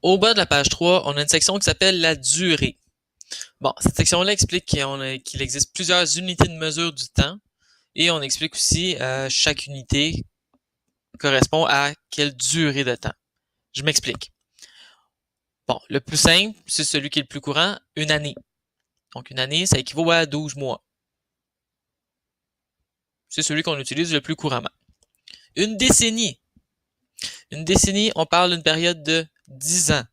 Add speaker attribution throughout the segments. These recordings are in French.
Speaker 1: Au bas de la page 3, on a une section qui s'appelle la durée. Bon, cette section-là explique qu'il existe plusieurs unités de mesure du temps et on explique aussi chaque unité correspond à quelle durée de temps. Je m'explique. Bon, le plus simple, c'est celui qui est le plus courant, une année. Donc une année, ça équivaut à 12 mois. C'est celui qu'on utilise le plus couramment. Une décennie. Une décennie, on parle d'une période de 10 ans.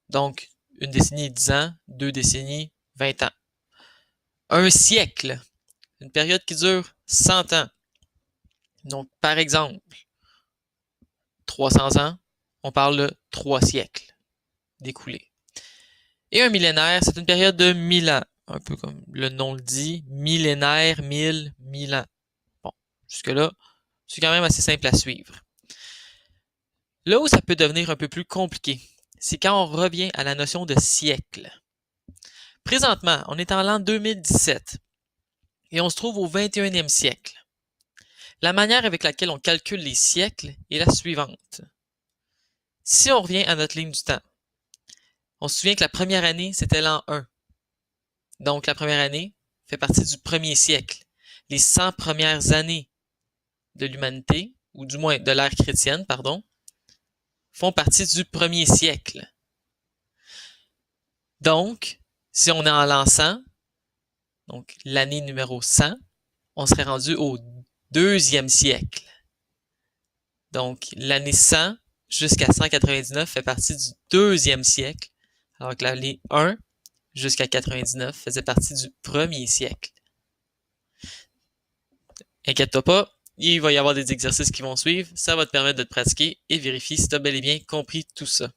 Speaker 1: Donc, une décennie, 10 ans, 2 décennies, 20 ans. Un siècle, une période qui dure 100 ans. Donc, par exemple, 300 ans, on parle de 3 siècles d'écoulés. Et un millénaire, c'est une période de 1000 ans. Un peu comme le nom le dit, millénaire, 1000 ans. Bon, jusque-là, c'est quand même assez simple à suivre. Là où ça peut devenir un peu plus compliqué, c'est quand on revient à la notion de siècle. Présentement, on est en l'an 2017 et on se trouve au 21e siècle. La manière avec laquelle on calcule les siècles est la suivante. Si on revient à notre ligne du temps, on se souvient que la première année, c'était l'an 1. Donc, la première année fait partie du premier siècle. Les 100 premières années de l'humanité, ou du moins de l'ère chrétienne, pardon, font partie du premier siècle. Donc, si on est en l'an 100, donc l'année numéro 100, on serait rendu au deuxième siècle. Donc, l'année 100 jusqu'à 199 fait partie du deuxième siècle, alors que l'année 1 jusqu'à 99 faisait partie du premier siècle. Inquiète-toi pas, il va y avoir des exercices qui vont suivre, ça va te permettre de te pratiquer et vérifier si tu as bel et bien compris tout ça.